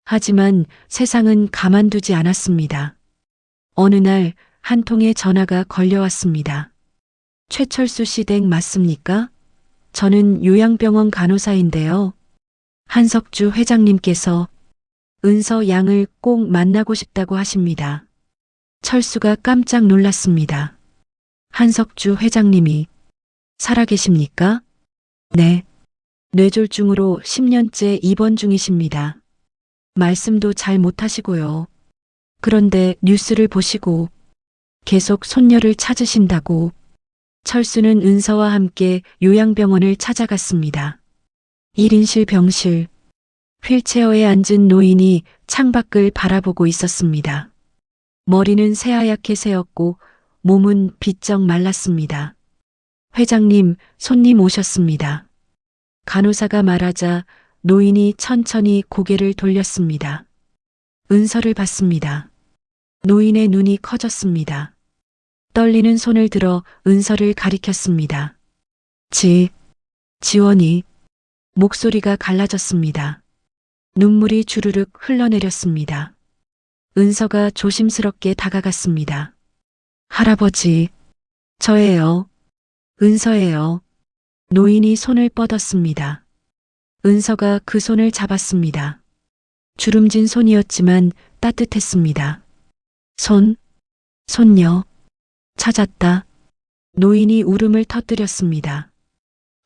하지만 세상은 가만두지 않았습니다. 어느 날 한 통의 전화가 걸려왔습니다. 최철수 씨 댁 맞습니까? 저는 요양병원 간호사인데요. 한석주 회장님께서 은서 양을 꼭 만나고 싶다고 하십니다. 철수가 깜짝 놀랐습니다. 한석주 회장님이 살아계십니까? 네. 뇌졸중으로 10년째 입원 중이십니다. 말씀도 잘 못하시고요. 그런데 뉴스를 보시고 계속 손녀를 찾으신다고. 철수는 은서와 함께 요양병원을 찾아갔습니다. 1인실 병실. 휠체어에 앉은 노인이 창밖을 바라보고 있었습니다. 머리는 새하얗게 새었고 몸은 비쩍 말랐습니다. 회장님, 손님 오셨습니다. 간호사가 말하자 노인이 천천히 고개를 돌렸습니다. 은서를 봤습니다. 노인의 눈이 커졌습니다. 떨리는 손을 들어 은서를 가리켰습니다. 지원이. 목소리가 갈라졌습니다. 눈물이 주르륵 흘러내렸습니다. 은서가 조심스럽게 다가갔습니다. 할아버지, 저예요. 은서예요. 노인이 손을 뻗었습니다. 은서가 그 손을 잡았습니다. 주름진 손이었지만 따뜻했습니다. 손녀. 찾았다. 노인이 울음을 터뜨렸습니다.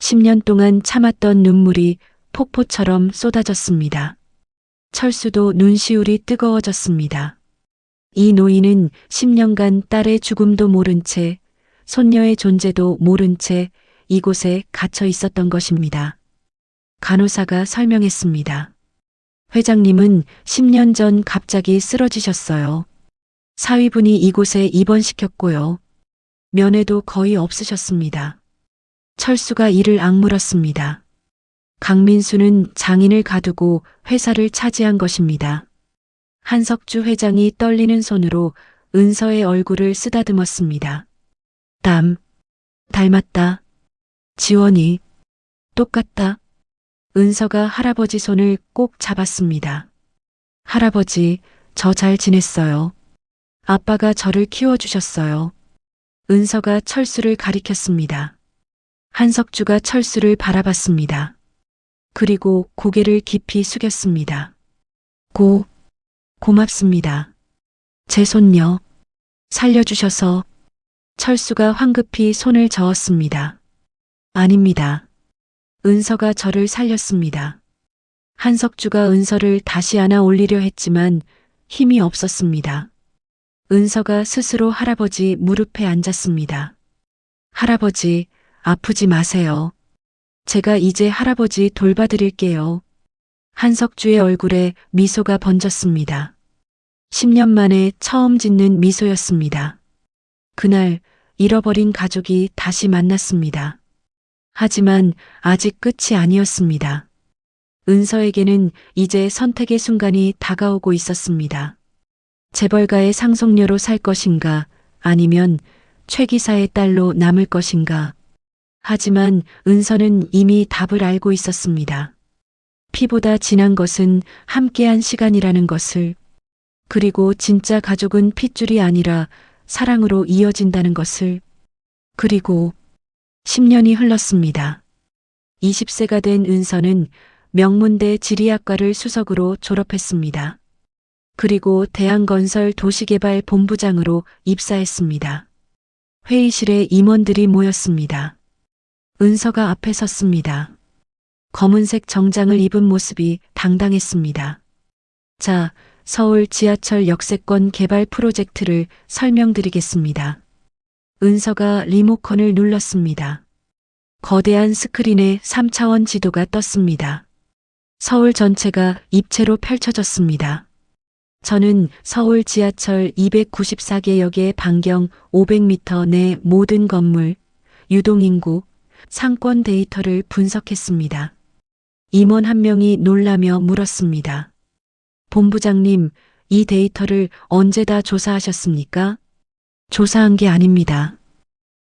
10년 동안 참았던 눈물이 폭포처럼 쏟아졌습니다. 철수도 눈시울이 뜨거워졌습니다. 이 노인은 10년간 딸의 죽음도 모른 채, 손녀의 존재도 모른 채 이곳에 갇혀 있었던 것입니다. 간호사가 설명했습니다. 회장님은 10년 전 갑자기 쓰러지셨어요. 사위분이 이곳에 입원시켰고요. 면회도 거의 없으셨습니다. 철수가 이를 악물었습니다. 강민수는 장인을 가두고 회사를 차지한 것입니다. 한석주 회장이 떨리는 손으로 은서의 얼굴을 쓰다듬었습니다. 닮았다. 지원이. 똑같다. 은서가 할아버지 손을 꼭 잡았습니다. 할아버지, 저 잘 지냈어요. 아빠가 저를 키워주셨어요. 은서가 철수를 가리켰습니다. 한석주가 철수를 바라봤습니다. 그리고 고개를 깊이 숙였습니다. 고맙습니다. 제 손녀. 살려주셔서. 철수가 황급히 손을 저었습니다. 아닙니다. 은서가 저를 살렸습니다. 한석주가 은서를 다시 안아 올리려 했지만 힘이 없었습니다. 은서가 스스로 할아버지 무릎에 앉았습니다. 할아버지, 아프지 마세요. 제가 이제 할아버지 돌봐드릴게요. 한석주의 얼굴에 미소가 번졌습니다. 10년 만에 처음 짓는 미소였습니다. 그날 잃어버린 가족이 다시 만났습니다. 하지만 아직 끝이 아니었습니다. 은서에게는 이제 선택의 순간이 다가오고 있었습니다. 재벌가의 상속녀로 살 것인가, 아니면 최 기사의 딸로 남을 것인가. 하지만 은서는 이미 답을 알고 있었습니다. 피보다 진한 것은 함께한 시간이라는 것을, 그리고 진짜 가족은 핏줄이 아니라 사랑으로 이어진다는 것을. 그리고 10년이 흘렀습니다. 20세가 된 은서는 명문대 지리학과를 수석으로 졸업했습니다. 그리고 대한건설 도시개발 본부장으로 입사했습니다. 회의실에 임원들이 모였습니다. 은서가 앞에 섰습니다. 검은색 정장을 입은 모습이 당당했습니다. 자, 서울 지하철 역세권 개발 프로젝트를 설명드리겠습니다. 은서가 리모컨을 눌렀습니다. 거대한 스크린에 3차원 지도가 떴습니다. 서울 전체가 입체로 펼쳐졌습니다. 저는 서울 지하철 294개역의 반경 500m 내 모든 건물, 유동인구, 상권 데이터를 분석했습니다. 임원 한 명이 놀라며 물었습니다. 본부장님, 이 데이터를 언제 다 조사하셨습니까? 조사한 게 아닙니다.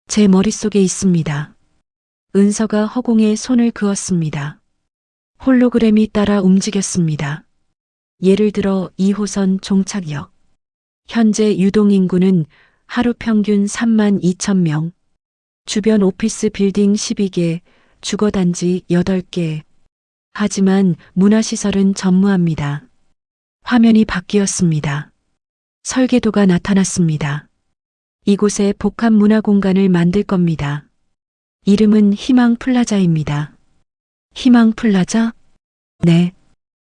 제 머릿속에 있습니다. 은서가 허공에 손을 그었습니다. 홀로그램이 따라 움직였습니다. 예를 들어 2호선 종착역. 현재 유동인구는 하루 평균 3만 2천 명. 주변 오피스 빌딩 12개, 주거단지 8개. 하지만 문화시설은 전무합니다. 화면이 바뀌었습니다. 설계도가 나타났습니다. 이곳에 복합 문화 공간을 만들 겁니다. 이름은 희망 플라자입니다. 희망 플라자? 네.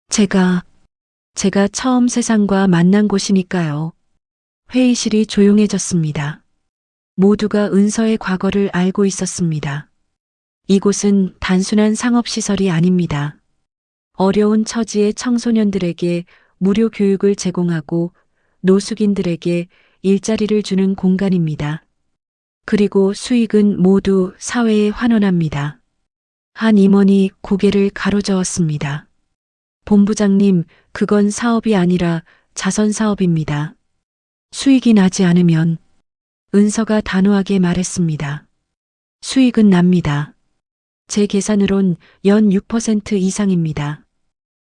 제가 처음 세상과 만난 곳이니까요. 회의실이 조용해졌습니다. 모두가 은서의 과거를 알고 있었습니다. 이곳은 단순한 상업시설이 아닙니다. 어려운 처지의 청소년들에게 무료 교육을 제공하고 노숙인들에게 일자리를 주는 공간입니다. 그리고 수익은 모두 사회에 환원합니다. 한 임원이 고개를 가로저었습니다. 본부장님, 그건 사업이 아니라 자선 사업입니다. 수익이 나지 않으면 은서가 단호하게 말했습니다. 수익은 납니다. 제 계산으론 연 6% 이상입니다.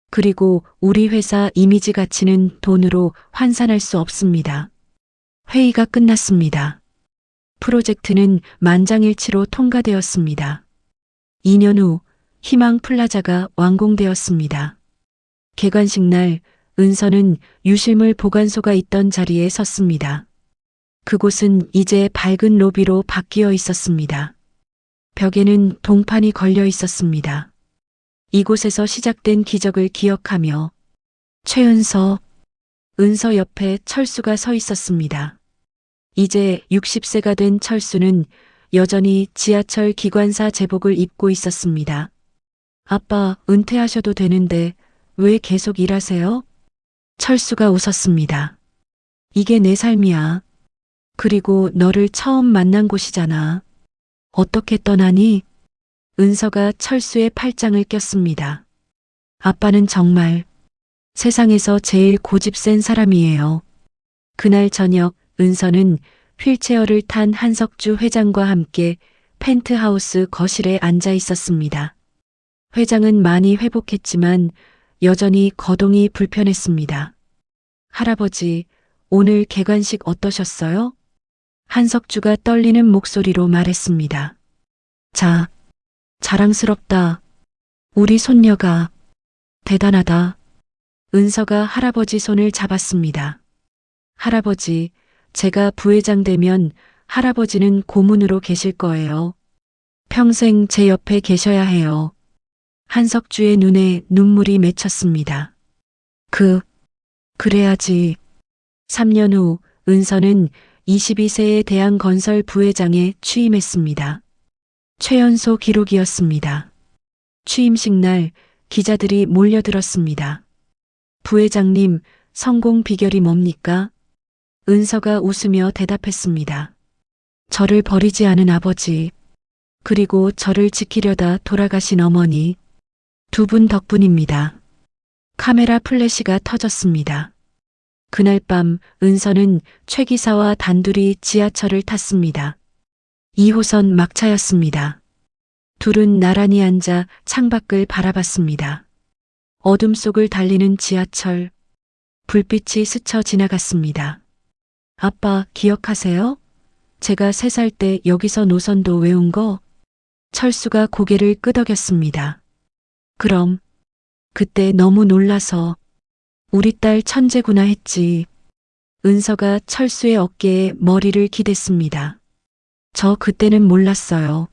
그리고 우리 회사 이미지 가치는 돈으로 환산할 수 없습니다. 회의가 끝났습니다. 프로젝트는 만장일치로 통과되었습니다. 2년 후 희망 플라자가 완공되었습니다. 개관식 날 은서는 유실물 보관소가 있던 자리에 섰습니다. 그곳은 이제 밝은 로비로 바뀌어 있었습니다. 벽에는 동판이 걸려 있었습니다. 이곳에서 시작된 기적을 기억하며 최은서, 은서 옆에 철수가 서 있었습니다. 이제 60세가 된 철수는 여전히 지하철 기관사 제복을 입고 있었습니다. 아빠, 은퇴하셔도 되는데 왜 계속 일하세요? 철수가 웃었습니다. 이게 내 삶이야. 그리고 너를 처음 만난 곳이잖아. 어떻게 떠나니? 은서가 철수의 팔짱을 꼈습니다. 아빠는 정말 세상에서 제일 고집센 사람이에요. 그날 저녁 은서는 휠체어를 탄 한석주 회장과 함께 펜트하우스 거실에 앉아 있었습니다. 회장은 많이 회복했지만 여전히 거동이 불편했습니다. 할아버지, 오늘 개관식 어떠셨어요? 한석주가 떨리는 목소리로 말했습니다. 자, 자랑스럽다. 우리 손녀가 대단하다. 은서가 할아버지 손을 잡았습니다. 할아버지, 제가 부회장 되면 할아버지는 고문으로 계실 거예요. 평생 제 옆에 계셔야 해요. 한석주의 눈에 눈물이 맺혔습니다. 그래야지. 3년 후 은서는 22세의 대한건설 부회장에 취임했습니다. 최연소 기록이었습니다. 취임식 날 기자들이 몰려들었습니다. 부회장님, 성공 비결이 뭡니까? 은서가 웃으며 대답했습니다. 저를 버리지 않은 아버지, 그리고 저를 지키려다 돌아가신 어머니, 두 분 덕분입니다. 카메라 플래시가 터졌습니다. 그날 밤 은서는 최 기사와 단둘이 지하철을 탔습니다. 2호선 막차였습니다. 둘은 나란히 앉아 창밖을 바라봤습니다. 어둠 속을 달리는 지하철, 불빛이 스쳐 지나갔습니다. 아빠, 기억하세요? 제가 3살 때 여기서 노선도 외운 거? 철수가 고개를 끄덕였습니다. 그럼, 그때 너무 놀라서 우리 딸 천재구나 했지. 은서가 철수의 어깨에 머리를 기댔습니다. 저 그때는 몰랐어요.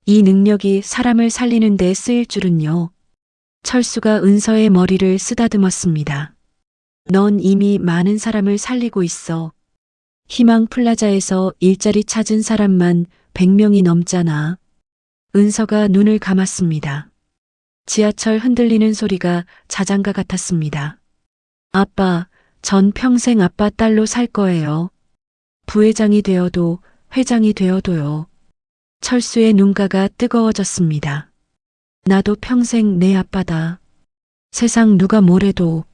이 능력이 사람을 살리는 데 쓰일 줄은요. 철수가 은서의 머리를 쓰다듬었습니다. 넌 이미 많은 사람을 살리고 있어. 희망 플라자에서 일자리 찾은 사람만 100명이 넘잖아. 은서가 눈을 감았습니다. 지하철 흔들리는 소리가 자장가 같았습니다. 아빠, 전 평생 아빠 딸로 살 거예요. 부회장이 되어도 회장이 되어도요. 철수의 눈가가 뜨거워졌습니다. 나도 평생 내 아빠다. 세상 누가 뭐래도.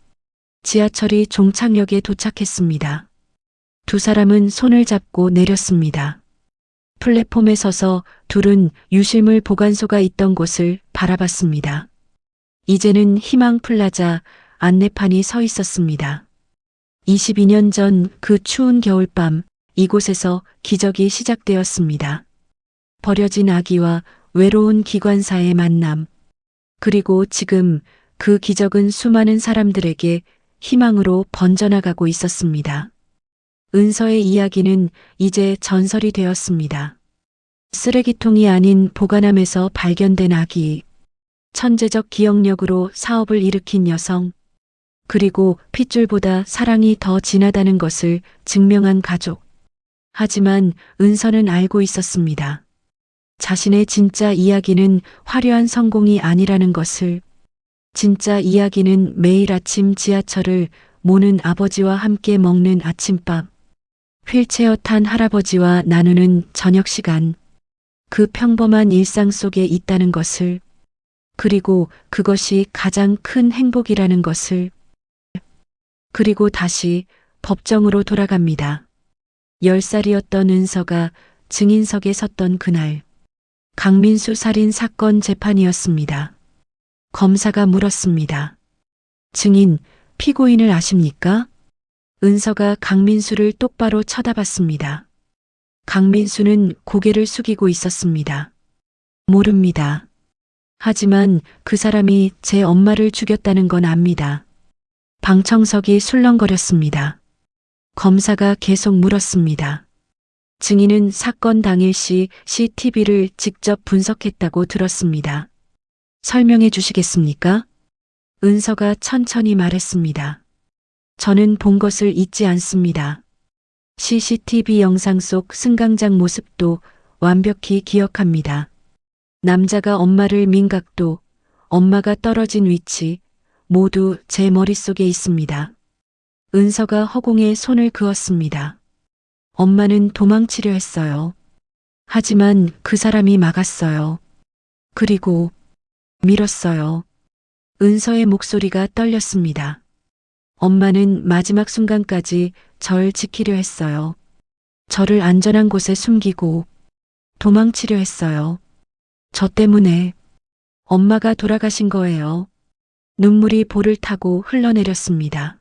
지하철이 종착역에 도착했습니다. 두 사람은 손을 잡고 내렸습니다. 플랫폼에 서서 둘은 유실물 보관소가 있던 곳을 바라봤습니다. 이제는 희망 플라자 안내판이 서 있었습니다. 22년 전 그 추운 겨울밤 이곳에서 기적이 시작되었습니다. 버려진 아기와 외로운 기관사의 만남. 그리고 지금 그 기적은 수많은 사람들에게 희망으로 번져나가고 있었습니다. 은서의 이야기는 이제 전설이 되었습니다. 쓰레기통이 아닌 보관함에서 발견된 아기, 천재적 기억력으로 사업을 일으킨 여성, 그리고 핏줄보다 사랑이 더 진하다는 것을 증명한 가족. 하지만 은서는 알고 있었습니다. 자신의 진짜 이야기는 화려한 성공이 아니라는 것을. 진짜 이야기는 매일 아침 지하철을 모는 아버지와 함께 먹는 아침밥, 휠체어 탄 할아버지와 나누는 저녁 시간, 그 평범한 일상 속에 있다는 것을, 그리고 그것이 가장 큰 행복이라는 것을. 그리고 다시 법정으로 돌아갑니다. 10살이었던 은서가 증인석에 섰던 그날, 강민수 살인 사건 재판이었습니다. 검사가 물었습니다. 증인, 피고인을 아십니까? 은서가 강민수를 똑바로 쳐다봤습니다. 강민수는 고개를 숙이고 있었습니다. 모릅니다. 하지만 그 사람이 제 엄마를 죽였다는 건 압니다. 방청석이 술렁거렸습니다. 검사가 계속 물었습니다. 증인은 사건 당일시 CCTV를 직접 분석했다고 들었습니다. 설명해 주시겠습니까? 은서가 천천히 말했습니다. 저는 본 것을 잊지 않습니다. CCTV 영상 속 승강장 모습도 완벽히 기억합니다. 남자가 엄마를 민 각도, 엄마가 떨어진 위치, 모두 제 머릿속에 있습니다. 은서가 허공에 손을 그었습니다. 엄마는 도망치려 했어요. 하지만 그 사람이 막았어요. 그리고 밀었어요. 은서의 목소리가 떨렸습니다. 엄마는 마지막 순간까지 절 지키려 했어요. 저를 안전한 곳에 숨기고 도망치려 했어요. 저 때문에 엄마가 돌아가신 거예요. 눈물이 볼을 타고 흘러내렸습니다.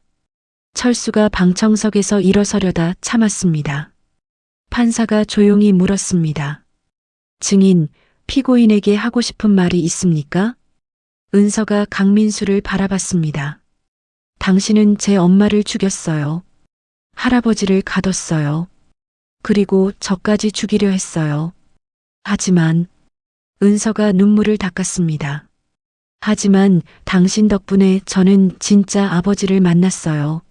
철수가 방청석에서 일어서려다 참았습니다. 판사가 조용히 물었습니다. 증인, 피고인에게 하고 싶은 말이 있습니까? 은서가 강민수를 바라봤습니다. 당신은 제 엄마를 죽였어요. 할아버지를 가뒀어요. 그리고 저까지 죽이려 했어요. 하지만 은서가 눈물을 닦았습니다. 하지만 당신 덕분에 저는 진짜 아버지를 만났어요.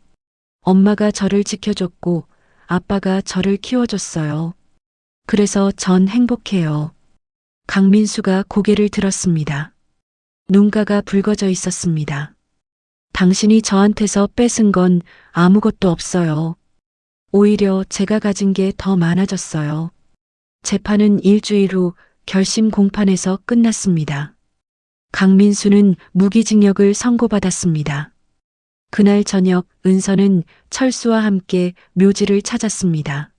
엄마가 저를 지켜줬고 아빠가 저를 키워줬어요. 그래서 전 행복해요. 강민수가 고개를 들었습니다. 눈가가 붉어져 있었습니다. 당신이 저한테서 뺏은 건 아무것도 없어요. 오히려 제가 가진 게 더 많아졌어요. 재판은 일주일 후 결심 공판에서 끝났습니다. 강민수는 무기징역을 선고받았습니다. 그날 저녁 은서는 철수와 함께 묘지를 찾았습니다.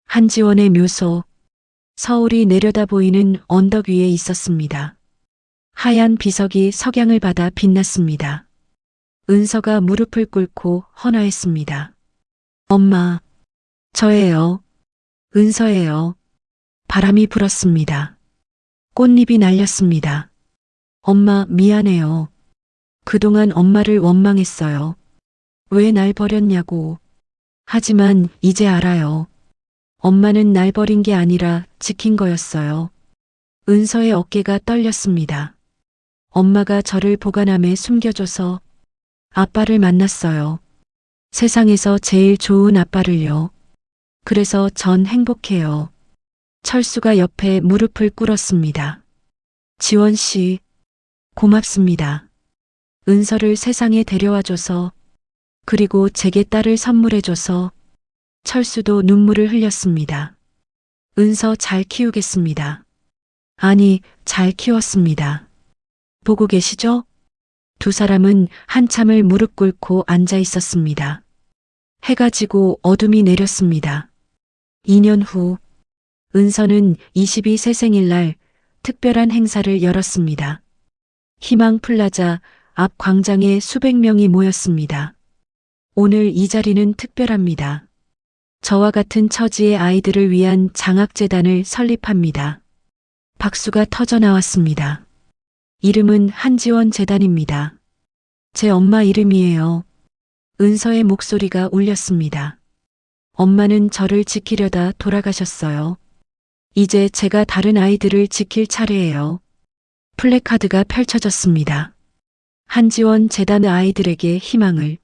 한지원의 묘소, 서울이 내려다 보이는 언덕 위에 있었습니다. 하얀 비석이 석양을 받아 빛났습니다. 은서가 무릎을 꿇고 헌화했습니다. 엄마, 저예요. 은서예요. 바람이 불었습니다. 꽃잎이 날렸습니다. 엄마 미안해요. 그동안 엄마를 원망했어요. 왜 날 버렸냐고. 하지만 이제 알아요. 엄마는 날 버린 게 아니라 지킨 거였어요. 은서의 어깨가 떨렸습니다. 엄마가 저를 보관함에 숨겨줘서 아빠를 만났어요. 세상에서 제일 좋은 아빠를요. 그래서 전 행복해요. 철수가 옆에 무릎을 꿇었습니다. 지원 씨, 고맙습니다. 은서를 세상에 데려와줘서, 그리고 제게 딸을 선물해줘서. 철수도 눈물을 흘렸습니다. 은서 잘 키우겠습니다. 아니, 잘 키웠습니다. 보고 계시죠? 두 사람은 한참을 무릎 꿇고 앉아 있었습니다. 해가 지고 어둠이 내렸습니다. 2년 후, 은서는 22세 생일날 특별한 행사를 열었습니다. 희망 플라자 앞 광장에 수백 명이 모였습니다. 오늘 이 자리는 특별합니다. 저와 같은 처지의 아이들을 위한 장학재단을 설립합니다. 박수가 터져 나왔습니다. 이름은 한지원 재단입니다. 제 엄마 이름이에요. 은서의 목소리가 울렸습니다. 엄마는 저를 지키려다 돌아가셨어요. 이제 제가 다른 아이들을 지킬 차례예요. 플래카드가 펼쳐졌습니다. 한지원 재단 아이들에게 희망을.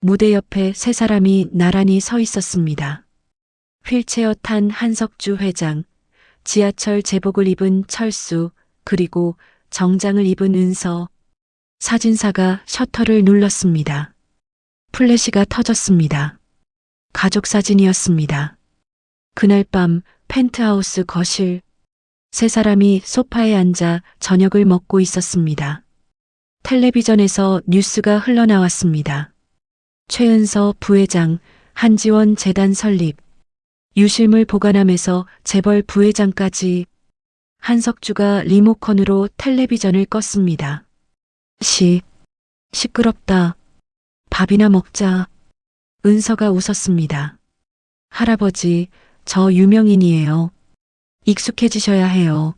무대 옆에 세 사람이 나란히 서 있었습니다. 휠체어 탄 한석주 회장, 지하철 제복을 입은 철수, 그리고 정장을 입은 은서. 사진사가 셔터를 눌렀습니다. 플래시가 터졌습니다. 가족 사진이었습니다. 그날 밤 펜트하우스 거실. 세 사람이 소파에 앉아 저녁을 먹고 있었습니다. 텔레비전에서 뉴스가 흘러나왔습니다. 최은서 부회장, 한지원 재단 설립, 유실물 보관함에서 재벌 부회장까지. 한석주가 리모컨으로 텔레비전을 껐습니다. 시끄럽다. 밥이나 먹자. 은서가 웃었습니다. 할아버지, 저 유명인이에요. 익숙해지셔야 해요.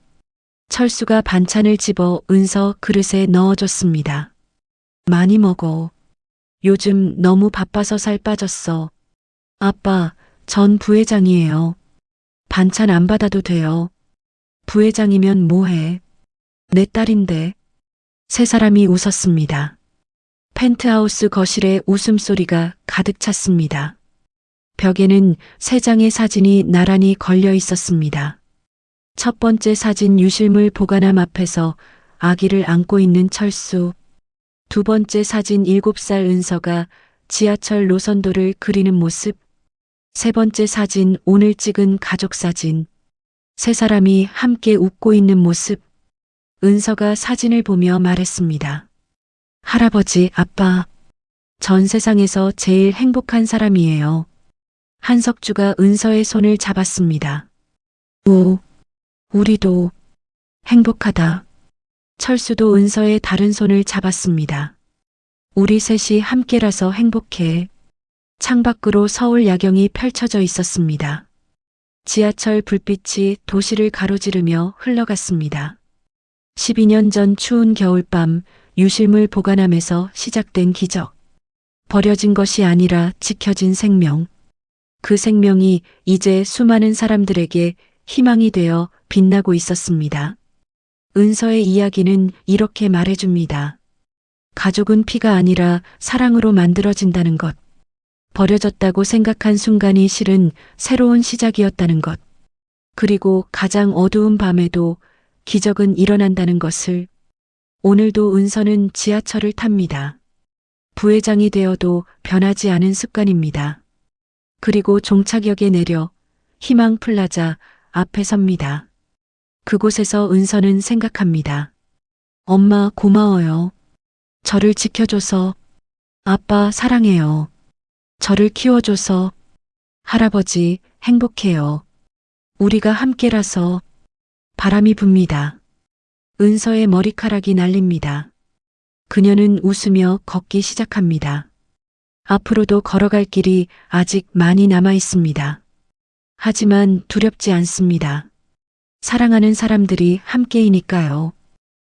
철수가 반찬을 집어 은서 그릇에 넣어줬습니다. 많이 먹어. 요즘 너무 바빠서 살 빠졌어. 아빠, 전 부회장이에요. 반찬 안 받아도 돼요. 부회장이면 뭐해? 내 딸인데. 세 사람이 웃었습니다. 펜트하우스 거실에 웃음소리가 가득 찼습니다. 벽에는 세 장의 사진이 나란히 걸려 있었습니다. 첫 번째 사진 유실물 보관함 앞에서 아기를 안고 있는 철수. 두 번째 사진 7살 은서가 지하철 노선도를 그리는 모습. 세 번째 사진 오늘 찍은 가족 사진. 세 사람이 함께 웃고 있는 모습. 은서가 사진을 보며 말했습니다. 할아버지, 아빠, 전 세상에서 제일 행복한 사람이에요. 한석주가 은서의 손을 잡았습니다. 우리도 행복하다. 철수도 은서의 다른 손을 잡았습니다. 우리 셋이 함께라서 행복해. 창밖으로 서울 야경이 펼쳐져 있었습니다. 지하철 불빛이 도시를 가로지르며 흘러갔습니다. 12년 전 추운 겨울밤 유실물 보관함에서 시작된 기적. 버려진 것이 아니라 지켜진 생명. 그 생명이 이제 수많은 사람들에게 희망이 되어 빛나고 있었습니다. 은서의 이야기는 이렇게 말해줍니다. 가족은 피가 아니라 사랑으로 만들어진다는 것. 버려졌다고 생각한 순간이 실은 새로운 시작이었다는 것. 그리고 가장 어두운 밤에도 기적은 일어난다는 것을. 오늘도 은서는 지하철을 탑니다. 부회장이 되어도 변하지 않은 습관입니다. 그리고 종착역에 내려 희망 플라자 앞에 섭니다. 그곳에서 은서는 생각합니다. 엄마 고마워요. 저를 지켜줘서. 아빠 사랑해요. 저를 키워줘서. 할아버지 행복해요. 우리가 함께라서. 바람이 붑니다. 은서의 머리카락이 날립니다. 그녀는 웃으며 걷기 시작합니다. 앞으로도 걸어갈 길이 아직 많이 남아 있습니다. 하지만 두렵지 않습니다. 사랑하는 사람들이 함께이니까요.